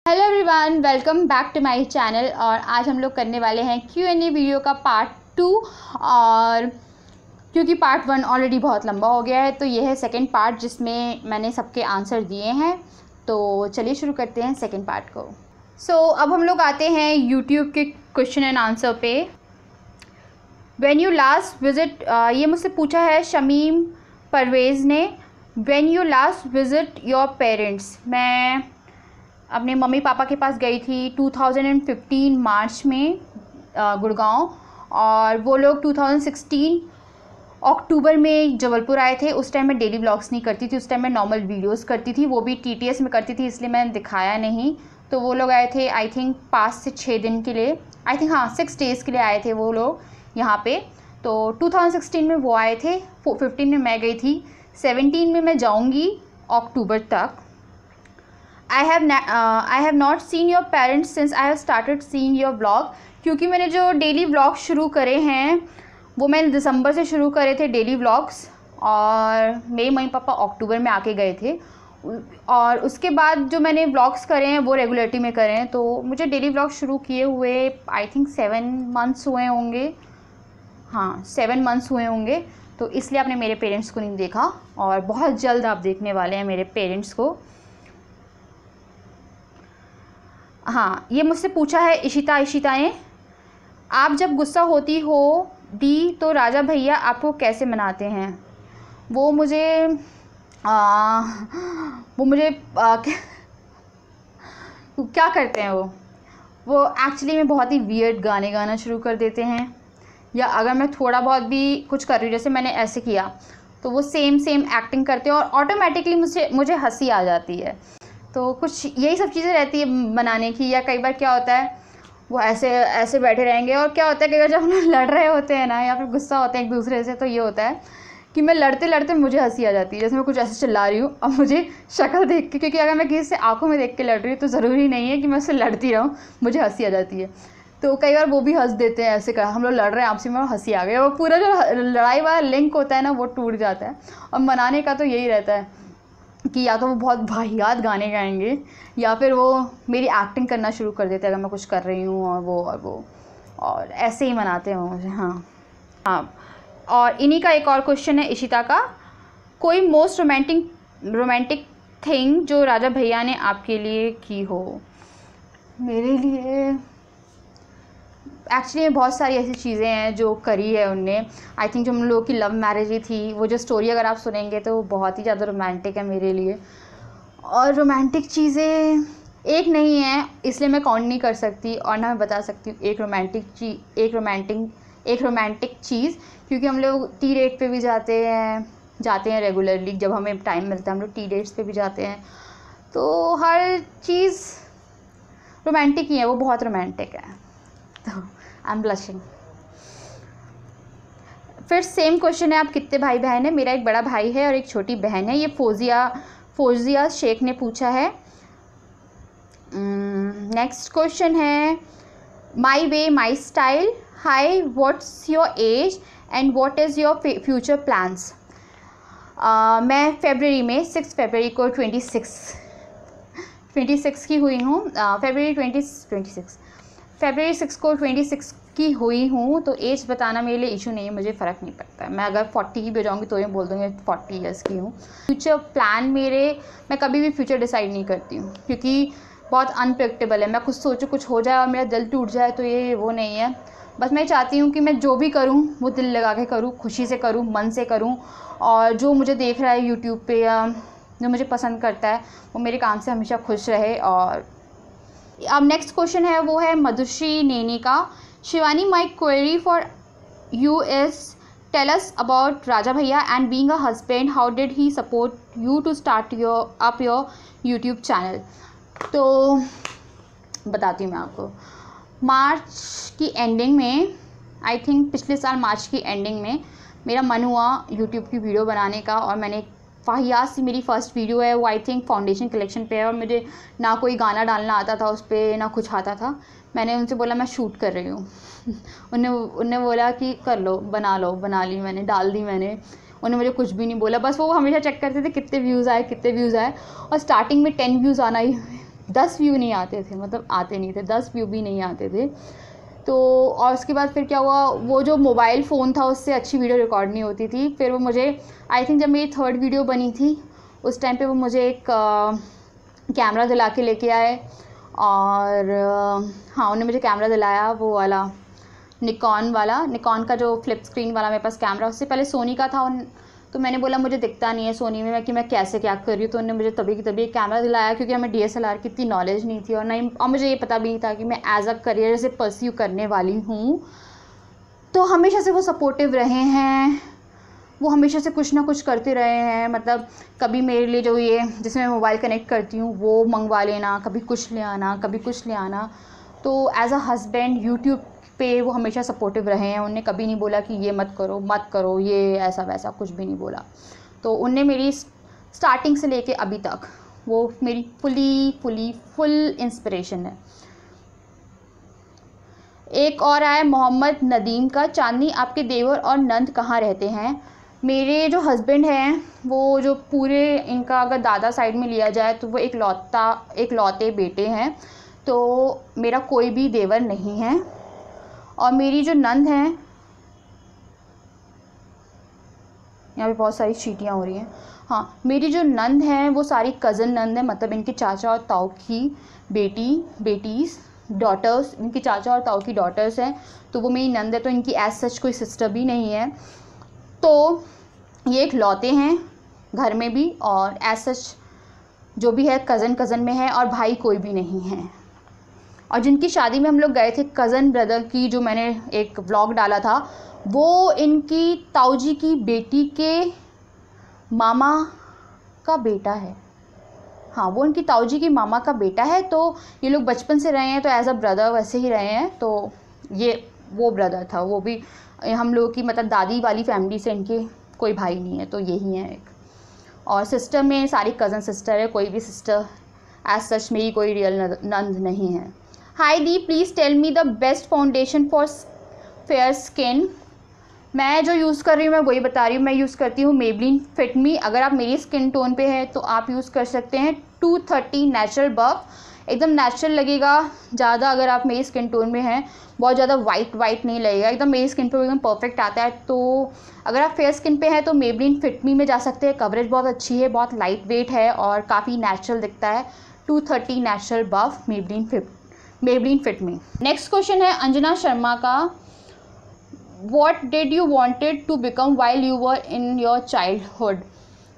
Hello everyone, welcome back to my channel. और आज हम लोग करने वाले हैं Q&A वीडियो का पार्ट 2। और क्योंकि पार्ट 1 ऑलरेडी बहुत लंबा हो गया है तो ये है सेकंड पार्ट जिसमें मैंने सबके आंसर दिए हैं। तो चलिए शुरू करते हैं सेकंड पार्ट को। अब हम लोग आते हैं यूट्यूब के क्वेश्चन एंड आंसर पे। व्हेन यू लास्ट विज़िट, ये मुझसे पूछा है शमीम परवेज़ ने। When you last visit your parents, मैं अपने मम्मी पापा के पास गई थी 2015 मार्च में गुड़गांव, और वो लोग 2016 अक्टूबर में जबलपुर आए थे। उस टाइम मैं डेली व्लॉग्स नहीं करती थी, उस टाइम मैं नॉर्मल वीडियोस करती थी, वो भी TTS में करती थी, इसलिए मैंने दिखाया नहीं। तो वो लोग आए थे आई थिंक 5 से 6 दिन के लिए, आई थिंक 6 डेज़ के लिए आए थे वो लोग यहाँ पे। तो 2016 में वो आए थे, 15 में मैं गई थी, 17 में मैं जाऊँगी अक्टूबर तक। I have not seen your parents since I have started seeing your vlog, क्योंकि मैंने जो डेली व्लॉग शुरू करे हैं वो मैंने दिसंबर से शुरू करे थे डेली व्लॉग्स, और मेरे मम्मी पापा अक्टूबर में आके गए थे। और उसके बाद जो मैंने व्लॉग्स करे हैं वो रेगुलरिटी में करे हैं। तो मुझे डेली व्लॉग शुरू किए हुए आई थिंक 7 मंथ्स हुए होंगे, हाँ 7 मंथ्स हुए होंगे। तो इसलिए आपने मेरे पेरेंट्स को नहीं देखा, और बहुत जल्द आप देखने वाले हैं मेरे पेरेंट्स को। हाँ, ये मुझसे पूछा है इशिता ने। आप जब गुस्सा होती हो दी तो राजा भैया आपको कैसे मनाते हैं? वो मुझे क्या करते हैं वो एक्चुअली में बहुत ही वियर्ड गाने गाना शुरू कर देते हैं, या अगर मैं थोड़ा बहुत भी कुछ कर रही हूँ, जैसे मैंने ऐसे किया, तो वो सेम एक्टिंग करते हैं और ऑटोमेटिकली मुझे हंसी आ जाती है। तो कुछ यही सब चीज़ें रहती है बनाने की। या कई बार क्या होता है वो ऐसे बैठे रहेंगे, और क्या होता है कई बार जब हम लोग लड़ रहे होते हैं ना, या फिर गुस्सा होते हैं एक दूसरे से, तो ये होता है कि मैं लड़ते लड़ते मुझे हंसी आ जाती है। जैसे मैं कुछ ऐसे चिल्ला रही हूँ और मुझे शक्ल देख के, क्योंकि अगर मैं किसी से आंखों में देख के लड़ रही हूँ तो ज़रूरी नहीं है कि मैं उससे लड़ती रहूँ, मुझे हंसी आ जाती है। तो कई बार वो भी हंस देते हैं, ऐसे कर हम लोग लड़ रहे हैं आपसी में और हंसी आ गई, वो पूरा जो लड़ाई वाला लिंक होता है ना वो टूट जाता है। और मनाने का तो यही रहता है कि या तो वो बहुत वाहियात गाने गाएंगे, या फिर वो मेरी एक्टिंग करना शुरू कर देते हैं अगर मैं कुछ कर रही हूँ, और ऐसे ही मनाते हैं मुझे। हाँ, और इन्हीं का एक और क्वेश्चन है इशिता का। कोई मोस्ट रोमांटिक थिंग जो राजा भैया ने आपके लिए की हो? मेरे लिए एक्चुअली बहुत सारी ऐसी चीज़ें हैं जो करी है उनने। आई थिंक जो हम लोगों की लव मैरिज ही थी, वो जो स्टोरी अगर आप सुनेंगे तो वो बहुत ही ज़्यादा रोमांटिक है मेरे लिए। और रोमांटिक चीज़ें एक नहीं है इसलिए मैं काउंट नहीं कर सकती, और ना मैं बता सकती हूँ एक रोमांटिक चीज़, क्योंकि हम लोग टी डेट पे भी जाते हैं रेगुलरली। जब हमें टाइम मिलता है हम लोग टी डेट्स पे भी जाते हैं, तो हर चीज़ रोमांटिक ही है, वो बहुत रोमांटिक है। तो आई एम ब्लशिंग। फिर सेम क्वेश्चन है, आप कितने भाई बहन हैं? मेरा एक बड़ा भाई है और एक छोटी बहन है। ये फौजिया शेख ने पूछा है। नेक्स्ट क्वेश्चन है, my way my style. Hi, what's your age and what is your future plans? मैं फरवरी में 6 फरवरी को 26 की हुई हूँ। फरवरी 6 को 26 की हुई हूँ। तो एज बताना मेरे लिए इशू नहीं है, मुझे फ़र्क नहीं पड़ता। मैं अगर 40 की भी हो जाऊँगी तो ये बोल दूँगी 40 ईयर्स की हूँ। फ्यूचर प्लान मैं कभी भी फ्यूचर डिसाइड नहीं करती हूँ, क्योंकि बहुत अनप्रेडिक्टेबल है। मैं कुछ सोचूँ कुछ हो जाए और मेरा दिल टूट जाए, तो ये वो नहीं है। बस मैं चाहती हूँ कि मैं जो भी करूँ वो दिल लगा के करूँ, खुशी से करूँ, मन से करूँ, और जो मुझे देख रहा है यूट्यूब पे या जो मुझे पसंद करता है वो मेरे काम से हमेशा खुश रहे। और अब नेक्स्ट क्वेश्चन है, वो है मधुश्री नेनी का। Shivani, my query for you is tell us about Raja Bhaiya and being a husband, how did he support you to start your YouTube channel? तो बताती हूँ मैं आपको। मार्च की एंडिंग में, आई थिंक पिछले साल मार्च की एंडिंग में मेरा मन हुआ यूट्यूब की वीडियो बनाने का, और मैंने वाहियात सी मेरी फ़र्स्ट वीडियो है वो आई थिंक फाउंडेशन कलेक्शन पे है, और मुझे ना कोई गाना डालना आता था उस पर, ना कुछ आता था। मैंने उनसे बोला मैं शूट कर रही हूँ उन्होंने बोला कि कर लो, बना ली, मैंने डाल दी। उन्होंने मुझे कुछ भी नहीं बोला, बस वो हमेशा चेक करते थे कितने व्यूज़ आए। और स्टार्टिंग में 10 व्यूज़ आना ही 10 व्यू नहीं आते थे, मतलब आते नहीं थे, 10 व्यू भी नहीं आते थे। तो और उसके बाद फिर क्या हुआ, वो जो मोबाइल फ़ोन था उससे अच्छी वीडियो रिकॉर्ड नहीं होती थी। फिर वो मुझे आई थिंक जब मेरी 3rd वीडियो बनी थी उस टाइम पे वो मुझे एक कैमरा दिला के लेके आए। और हाँ, उन्होंने मुझे कैमरा दिलाया, वो वाला निकॉन का जो फ्लिप स्क्रीन वाला मेरे पास कैमरा, उससे पहले सोनी का था। तो मैंने बोला मुझे दिखता नहीं है सोनी में कि मैं कैसे क्या कर रही हूँ, तो उन्होंने मुझे तभी की तभी एक कैमरा दिलाया, क्योंकि हमें DSLR की इतनी नॉलेज नहीं थी और मुझे ये पता भी नहीं था कि मैं एज अ करियर से परस्यू करने वाली हूँ। तो हमेशा से वो सपोर्टिव रहे हैं, वो हमेशा से कुछ ना कुछ करते रहे हैं। मतलब कभी मेरे लिए जो ये जिसमें मैं मोबाइल कनेक्ट करती हूँ वो मंगवा लेना, कभी कुछ ले आना, कभी कुछ ले आना। तो एज अ हस्बैंड यूट्यूब पे वो हमेशा सपोर्टिव रहे हैं। उन्होंने कभी नहीं बोला कि ये मत करो, ये ऐसा वैसा, कुछ भी नहीं बोला। तो उनने मेरी स्टार्टिंग से लेके अभी तक वो मेरी फुल इंस्पिरेशन है। एक और आया मोहम्मद नदीम का, चांदनी आपके देवर और नंद कहाँ रहते हैं? मेरे जो हस्बैंड हैं वो जो पूरे इनका अगर दादा साइड में लिया जाए तो वो इकलौते बेटे हैं। तो मेरा कोई भी देवर नहीं है। और मेरी जो नंद हैं, यहाँ पे बहुत सारी चींटियाँ हो रही हैं। हाँ, मेरी जो नंद हैं वो सारी कज़न नंद हैं, मतलब इनके चाचा और ताऊ की बेटीज़ डॉटर्स, इनके चाचा और ताऊ की डॉटर्स हैं। तो वो मेरी नंद है, तो इनकी एज सच कोई सिस्टर भी नहीं है। तो ये इकलौते हैं घर में भी, और एज सच जो भी है कज़न में है, और भाई कोई भी नहीं है। और जिनकी शादी में हम लोग गए थे, कज़न ब्रदर की, जो मैंने एक व्लॉग डाला था, वो इनकी ताऊ जी की बेटी के मामा का बेटा है। हाँ, वो इनकी ताऊ जी की मामा का बेटा है। तो ये लोग बचपन से रहे हैं, तो एज अ ब्रदर वैसे ही रहे हैं। तो ये वो ब्रदर था, वो भी हम लोगों की मतलब दादी वाली फैमिली से इनके कोई भाई नहीं है, तो यही है एक। और सिस्टर में सारी कज़न सिस्टर है, कोई भी सिस्टर एज सच मेरी कोई रियल नंद नहीं है। हाई दी, please tell me the best foundation for fair skin. मैं जो यूज़ कर रही हूँ मैं वही बता रही हूँ। मैं यूज़ करती हूँ मेबलिन फिट मी। अगर आप मेरी स्किन टोन पे है तो आप यूज़ कर सकते हैं 230 नेचुरल बफ, एकदम नेचुरल लगेगा ज़्यादा। अगर आप मेरी स्किन टोन में हैं, बहुत ज़्यादा वाइट नहीं लगेगा, एकदम मेरी स्किन पे एकदम परफेक्ट आता है। तो अगर आप फेयर स्किन पे हैं तो मेबलिन फिट मी में जा सकते हैं। कवरेज बहुत अच्छी है, बहुत लाइट वेट है और काफ़ी नेचुरल दिखता है। 230 नेचुरल बफ मेबलिन फिट मी। नेक्स्ट क्वेश्चन है अंजना शर्मा का, What did you wanted to become while you were in your childhood?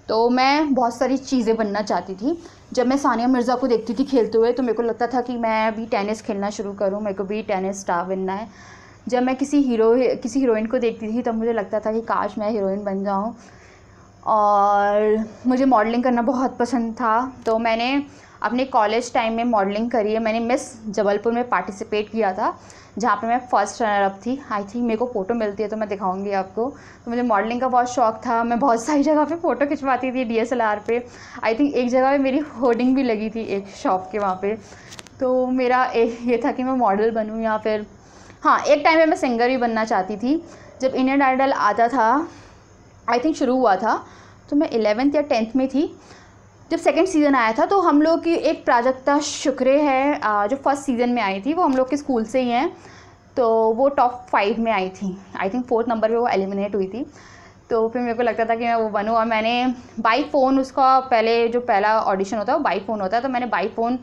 तो मैं बहुत सारी चीज़ें बनना चाहती थी। जब मैं सानिया मिर्ज़ा को देखती थी खेलते हुए तो मेरे को लगता था कि मैं भी टेनिस खेलना शुरू करूं, मेरे को भी टेनिस स्टार बनना है। जब मैं किसी हीरोइन को देखती थी तब मुझे लगता था कि काश मैं हीरोइन बन जाऊं। और मुझे मॉडलिंग करना बहुत पसंद था, तो मैंने अपने कॉलेज टाइम में मॉडलिंग करी है। मैंने मिस जबलपुर में पार्टिसिपेट किया था, जहाँ पे मैं फर्स्ट रनर अप थी। आई थिंक मेरे को फ़ोटो मिलती है तो मैं दिखाऊंगी आपको। तो मुझे मॉडलिंग का बहुत शौक़ था, मैं बहुत सारी जगह पे फ़ोटो खिंचवाती थी DSLR पे। आई थिंक एक जगह पे मेरी होर्डिंग भी लगी थी एक शॉप के वहाँ पे। तो मेरा ये था कि मैं मॉडल बनूँ, या फिर हाँ, एक टाइम में मैं सिंगर भी बनना चाहती थी। जब इंडियन आइडल आता था, आई थिंक शुरू हुआ था, तो मैं 11th या 10th में थी। जब सेकंड सीज़न आया था तो हम लोग की एक प्राजक्ता शुक्रे है जो फर्स्ट सीज़न में आई थी, वो हम लोग के स्कूल से ही हैं। तो वो टॉप 5 में आई थी, आई थिंक 4th नंबर पे वो एलिमिनेट हुई थी। तो फिर मेरे को लगता था कि मैं वो बनूँ, और मैंने बाई फ़ोन उसका पहला ऑडिशन होता है वो बाई फ़ोन होता है, तो मैंने बाई फ़ोन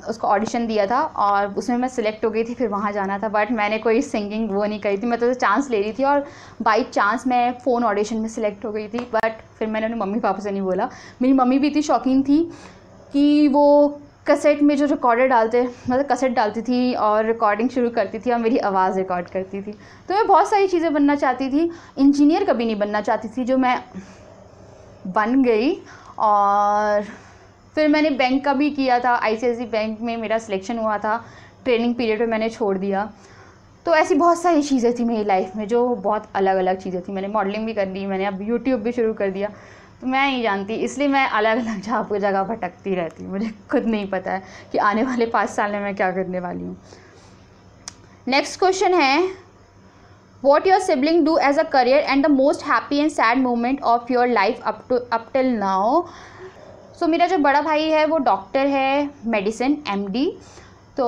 उसका ऑडिशन दिया था और उसमें मैं सिलेक्ट हो गई थी। फिर वहाँ जाना था, बट मैंने कोई सिंगिंग वो नहीं करी थी, मैं तो चांस ले रही थी और बाई चांस मैं फ़ोन ऑडिशन में सिलेक्ट हो गई थी। बट फिर मैंने अपने मम्मी पापा से नहीं बोला। मेरी मम्मी भी इतनी शौकीन थी कि वो कैसेट में जो रिकॉर्डर मतलब कैसेट डालती थी और रिकॉर्डिंग शुरू करती थी और मेरी आवाज़ रिकॉर्ड करती थी। तो मैं बहुत सारी चीज़ें बनना चाहती थी, इंजीनियर कभी नहीं बनना चाहती थी, जो मैं बन गई। और फिर मैंने बैंक का भी किया था, ICICI बैंक में मेरा सिलेक्शन हुआ था, ट्रेनिंग पीरियड में मैंने छोड़ दिया। तो ऐसी बहुत सारी चीज़ें थी मेरी लाइफ में जो बहुत अलग अलग चीज़ें थी। मैंने मॉडलिंग भी कर ली, मैंने अब यूट्यूब भी शुरू कर दिया। तो मैं नहीं जानती, इसलिए मैं अलग अलग जगह भटकती रहती हूँ। मुझे खुद नहीं पता है कि आने वाले 5 साल में मैं क्या करने वाली हूँ। नेक्स्ट क्वेश्चन है, what your sibling do as a career and the most happy and sad moment of your life up till now. So मेरा जो बड़ा भाई है वो डॉक्टर है, मेडिसिन MD। तो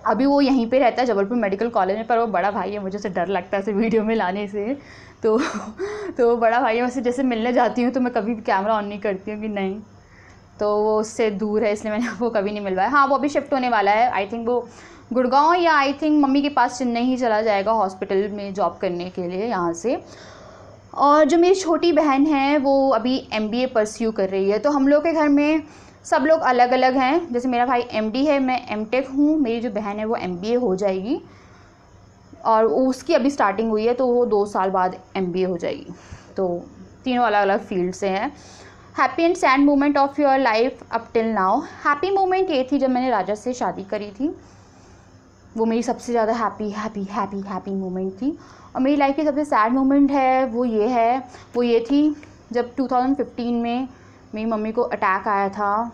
अभी वो यहीं पे रहता है जबलपुर मेडिकल कॉलेज में, पर वो बड़ा भाई है, मुझे उससे डर लगता है उसे वीडियो में लाने से। तो बड़ा भाई है, उससे जैसे मिलने जाती हूँ तो मैं कभी भी कैमरा ऑन नहीं करती हूँ कि नहीं, तो वो उससे दूर है इसलिए मैंने वो कभी नहीं मिलवाया। हाँ, वो अभी शिफ्ट होने वाला है, आई थिंक वो गुड़गांव या आई थिंक मम्मी के पास चेन्नई ही चला जाएगा हॉस्पिटल में जॉब करने के लिए यहाँ से। और जो मेरी छोटी बहन है वो अभी MBA परस्यू कर रही है। तो हम लोग के घर में सब लोग अलग अलग हैं, जैसे मेरा भाई MD है, मैं MTech हूँ, मेरी जो बहन है वो MBA हो जाएगी और उसकी अभी स्टार्टिंग हुई है तो वो 2 साल बाद MBA हो जाएगी। तो तीनों अलग अलग फील्ड से हैं। Happy and sad moment of your life up till now. Happy moment ये थी जब मैंने राजा से शादी करी थी, वो मेरी सबसे ज़्यादा हैप्पी मोमेंट थी। और मेरी लाइफ की सबसे सैड मोमेंट है वो ये थी जब 2015 में मेरी मम्मी को अटैक आया था।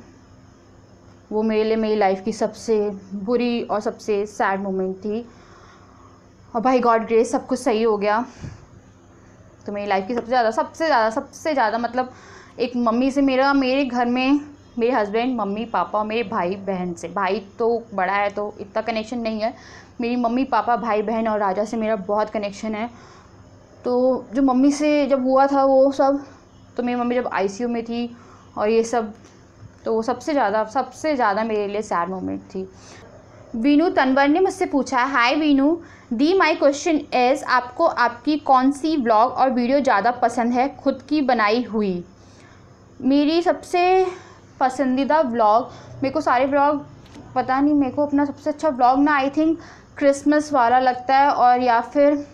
वो मेरे लिए मेरी लाइफ की सबसे बुरी और सबसे सैड मोमेंट थी। और भाई गॉड ग्रेस सब कुछ सही हो गया। तो मेरी लाइफ की सबसे ज़्यादा मतलब एक मम्मी से मेरे घर में मेरे हस्बैंड, मम्मी पापा और मेरे भाई बहन से, भाई तो बड़ा है तो इतना कनेक्शन नहीं है, मेरी मम्मी पापा भाई बहन और राजा से मेरा बहुत कनेक्शन है। तो जो मम्मी से जब हुआ था वो सब, तो मेरी मम्मी जब ICU में थी और ये सब, तो वो सबसे ज़्यादा मेरे लिए सैड मोमेंट थी। वीनू तनवर ने मुझसे पूछा, हाय वीनू दी, माय क्वेश्चन इज़ आपको आपकी कौन सी व्लॉग और वीडियो ज़्यादा पसंद है खुद की बनाई हुई? मेरी सबसे पसंदीदा व्लॉग, मेरे को सारे व्लॉग पता नहीं, मेरे को अपना सबसे अच्छा व्लॉग ना आई थिंक क्रिसमस वाला लगता है, और या फिर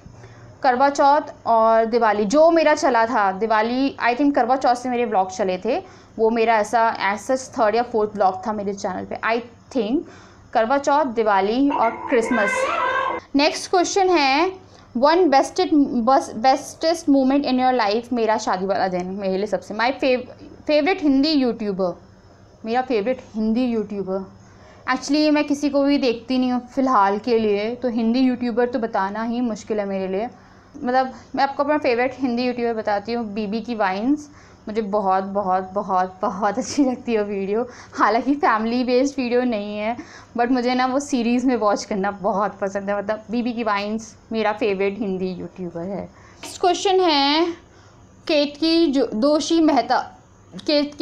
करवा चौथ और दिवाली जो मेरा चला था। दिवाली आई थिंक करवा चौथ से मेरे व्लॉग चले थे, वो मेरा ऐसा 3rd या 4th व्लॉग था मेरे चैनल पे। आई थिंक करवा चौथ, दिवाली और क्रिसमस। नेक्स्ट क्वेश्चन है, one bestest moment in your life? मेरा शादी वाला दिन मेरे लिए सबसे माई फेवरेट हिंदी यूट्यूबर, मेरा फेवरेट हिंदी यूट्यूबर। एक्चुअली मैं किसी को भी देखती नहीं हूँ फ़िलहाल के लिए, तो हिंदी यूट्यूबर तो बताना ही मुश्किल है मेरे लिए। मतलब मैं आपको अपना फेवरेट हिंदी यूट्यूबर बताती हूँ, बीबी की वाइन्स। मुझे बहुत बहुत बहुत बहुत अच्छी लगती है वीडियो। हालांकि फैमिली बेस्ड वीडियो नहीं है, बट मुझे ना वो सीरीज़ में वॉच करना बहुत पसंद है। मतलब बीबी की वाइन्स मेरा फेवरेट हिंदी यूट्यूबर है। नेक्स्ट क्वेश्चन है केतकी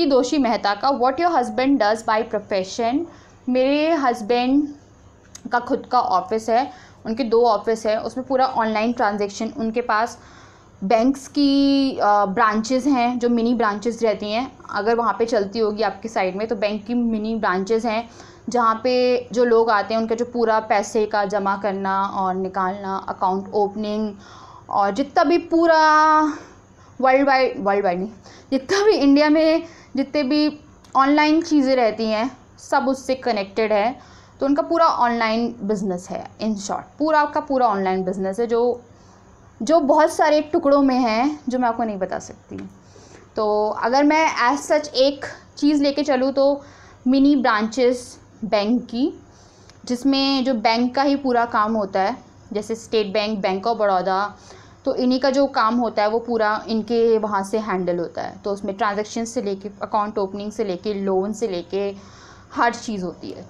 दोषी मेहता का, what your husband does by profession? मेरे हस्बैंड का खुद का ऑफिस है, उनके 2 ऑफिस है, उसमें पूरा ऑनलाइन ट्रांजैक्शन, उनके पास बैंक्स की ब्रांचेस हैं जो मिनी ब्रांचेस रहती हैं, अगर वहाँ पे चलती होगी आपकी साइड में, तो बैंक की मिनी ब्रांचेस हैं जहाँ पे जो लोग आते हैं उनका जो पूरा पैसे का जमा करना और निकालना, अकाउंट ओपनिंग, और जितना भी पूरा वर्ल्ड वाइड नहीं, जितना भी इंडिया में जितने भी ऑनलाइन चीज़ें रहती हैं सब उससे कनेक्टेड है। तो उनका पूरा ऑनलाइन बिज़नेस है, इन शॉर्ट पूरा का पूरा ऑनलाइन बिज़नेस है, जो बहुत सारे टुकड़ों में है जो मैं आपको नहीं बता सकती। तो अगर मैं एज सच एक चीज़ लेके चलूँ तो मिनी ब्रांचेस बैंक की, जिसमें जो बैंक का ही पूरा काम होता है, जैसे state bank, bank of Baroda, तो इन्हीं का जो काम होता है वो पूरा इनके वहाँ से हैंडल होता है। तो उसमें ट्रांजैक्शन से लेके अकाउंट ओपनिंग से लेके लोन से लेके हर चीज़ होती है,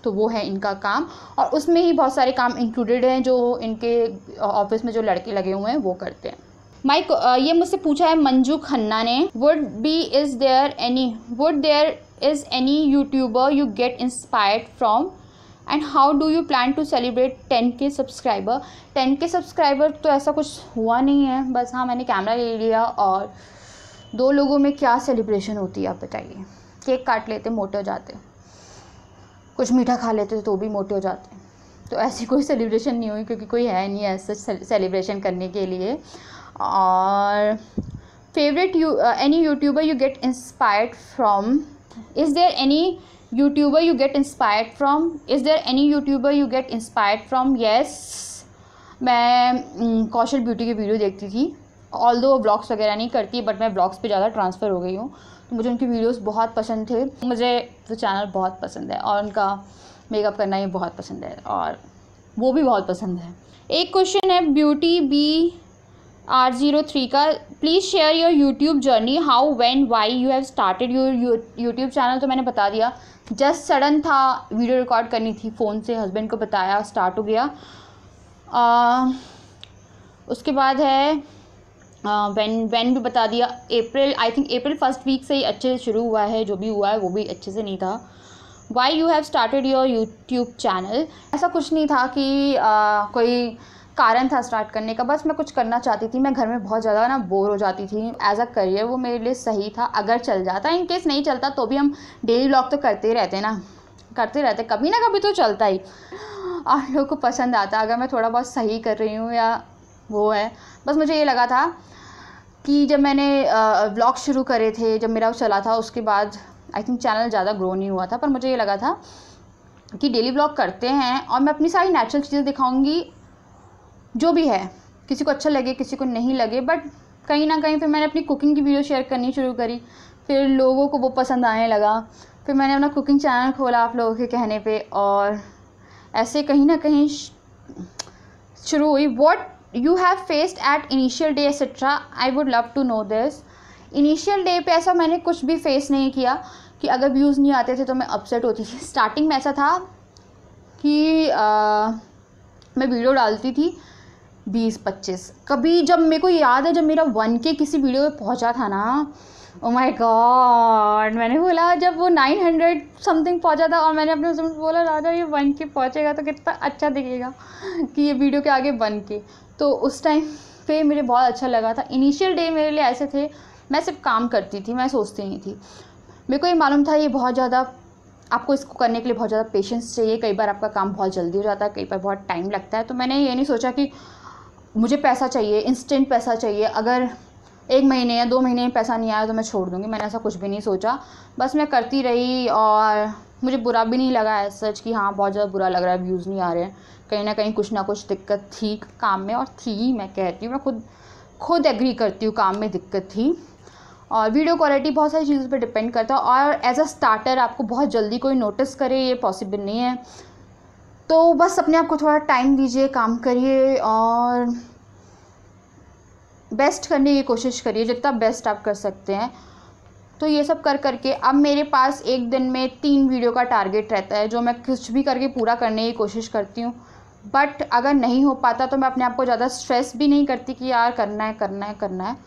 तो वो है इनका काम। और उसमें ही बहुत सारे काम इंक्लूडेड हैं जो इनके ऑफिस में जो लड़के लगे हुए हैं वो करते हैं। माइक ये मुझसे पूछा है मंजू खन्ना ने, would there is any YouTuber you get inspired from and how do you plan to celebrate 10K subscriber? 10K subscriber तो ऐसा कुछ हुआ नहीं है, बस हाँ मैंने कैमरा ले लिया, और 2 लोगों में क्या सेलिब्रेशन होती है आप बताइए? केक काट लेते मोटे हो जाते, कुछ मीठा खा लेते तो भी मोटे हो जाते, तो ऐसी कोई सेलिब्रेशन नहीं हुई क्योंकि कोई है नहीं ऐसा सेलिब्रेशन करने के लिए। और favourite any YouTuber you get inspired from? Is there any YouTuber you get inspired from? Yes, मैं कौशल ब्यूटी की वीडियो देखती थी, ऑल्दो व्लॉग्स वगैरह नहीं करती, बट मैं व्लॉग्स पे ज़्यादा ट्रांसफ़र हो गई हूँ, तो मुझे उनकी वीडियोस बहुत पसंद थे। मुझे वो चैनल बहुत पसंद है और उनका मेकअप करना ही बहुत पसंद है और वो भी बहुत पसंद है। एक क्वेश्चन है, ब्यूटी बी R03 का, please share your YouTube journey, how when why you have started your YouTube channel. तो मैंने बता दिया, जस्ट सडन था, वीडियो रिकॉर्ड करनी थी फ़ोन से, हस्बैंड को बताया, स्टार्ट हो गया। उसके बाद है व्हेन भी बता दिया। April, I think April first week से ही अच्छे से शुरू हुआ है, जो भी हुआ है वो भी अच्छे से नहीं था। Why you have started your YouTube channel, ऐसा कुछ नहीं था कि कोई कारण था स्टार्ट करने का, बस मैं कुछ करना चाहती थी। मैं घर में बहुत ज़्यादा ना बोर हो जाती थी। एज अ करियर वो मेरे लिए सही था, अगर चल जाता, इन केस नहीं चलता तो भी हम डेली व्लॉग तो करते ही रहते ना, करते रहते, कभी ना कभी तो चलता ही, आप लोगों को पसंद आता अगर मैं थोड़ा बहुत सही कर रही हूँ या वो है। बस मुझे ये लगा था कि जब मैंने व्लॉग शुरू करे थे, जब मेरा चला था, उसके बाद आई थिंक चैनल ज़्यादा ग्रो नहीं हुआ था, पर मुझे ये लगा था कि डेली व्लॉग करते हैं और मैं अपनी सारी नेचुरल चीज़ें दिखाऊंगी, जो भी है, किसी को अच्छा लगे किसी को नहीं लगे, बट कहीं ना कहीं फिर मैंने अपनी कुकिंग की वीडियो शेयर करनी शुरू करी, फिर लोगों को वो पसंद आने लगा, फिर मैंने अपना कुकिंग चैनल खोला आप लोगों के कहने पे, और ऐसे कहीं ना कहीं शुरू हुई। What you have faced at initial day etcetera, I would love to know this. Initial day पे ऐसा मैंने कुछ भी फेस नहीं किया कि अगर व्यूज़ नहीं आते थे तो मैं अपसेट होती थी। स्टार्टिंग में ऐसा था कि मैं वीडियो डालती थी 20-25, कभी जब मेरे को याद है जब मेरा 1K किसी वीडियो पे पहुंचा था ना, ओ माय गॉड, मैंने बोला जब वो 900 समथिंग पहुंचा था और मैंने अपने हस्बैंड को बोला राजा ये 1K पहुंचेगा तो कितना अच्छा दिखेगा कि ये वीडियो के आगे 1K। तो उस टाइम पे मुझे बहुत अच्छा लगा था। इनिशियल डे मेरे लिए ऐसे थे, मैं सिर्फ काम करती थी, मैं सोचती नहीं थी। मेरे को ये मालूम था ये बहुत ज़्यादा, आपको इसको करने के लिए बहुत ज़्यादा पेशेंस चाहिए, कई बार आपका काम बहुत जल्दी हो जाता है, कई बार बहुत टाइम लगता है। तो मैंने ये नहीं सोचा कि मुझे पैसा चाहिए, इंस्टेंट पैसा चाहिए, अगर 1 महीने या 2 महीने में पैसा नहीं आया तो मैं छोड़ दूँगी, मैंने ऐसा कुछ भी नहीं सोचा। बस मैं करती रही और मुझे बुरा भी नहीं लगा है सच कि हाँ बहुत ज़्यादा बुरा लग रहा है, व्यूज़ नहीं आ रहे हैं, कहीं ना कहीं कुछ ना कुछ दिक्कत थी काम में, और थी, मैं कहती हूँ, मैं खुद एग्री करती हूँ, काम में दिक्कत थी। और वीडियो क्वालिटी बहुत सारी चीज़ों पे डिपेंड करता है, और एज अ स्टार्टर आपको बहुत जल्दी कोई नोटिस करे ये पॉसिबल नहीं है। तो बस अपने आप को थोड़ा टाइम दीजिए, काम करिए और बेस्ट करने की कोशिश करिए, जितना बेस्ट आप कर सकते हैं। तो ये सब कर करके अब मेरे पास एक दिन में 3 वीडियो का टारगेट रहता है, जो मैं कुछ भी करके पूरा करने की कोशिश करती हूँ। बट अगर नहीं हो पाता तो मैं अपने आप को ज़्यादा स्ट्रेस भी नहीं करती कि यार करना है करना है करना है।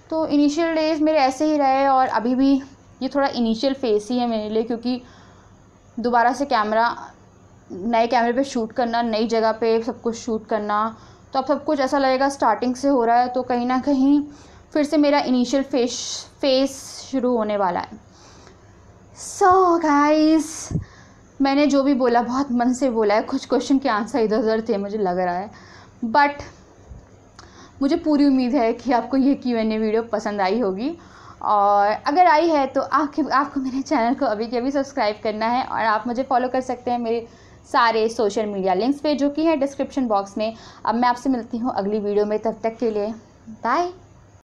तो इनिशियल डेज मेरे ऐसे ही रहे, और अभी भी ये थोड़ा इनिशियल फेस ही है मेरे लिए, क्योंकि दोबारा से नए कैमरे पे शूट करना, नई जगह पे सब कुछ शूट करना, तो अब सब कुछ ऐसा लगेगा स्टार्टिंग से हो रहा है। तो कहीं ना कहीं फिर से मेरा इनिशियल फेस शुरू होने वाला है। सो गाइस, मैंने जो भी बोला बहुत मन से बोला है, कुछ क्वेश्चन के आंसर इधर उधर थे मुझे लग रहा है, बट मुझे पूरी उम्मीद है कि आपको ये Q&A वीडियो पसंद आई होगी, और अगर आई है तो आपको मेरे चैनल को अभी के अभी सब्सक्राइब करना है, और आप मुझे फॉलो कर सकते हैं मेरे सारे सोशल मीडिया लिंक्स पे, जो कि है डिस्क्रिप्शन बॉक्स में। अब मैं आपसे मिलती हूँ अगली वीडियो में, तब तक के लिए बाय।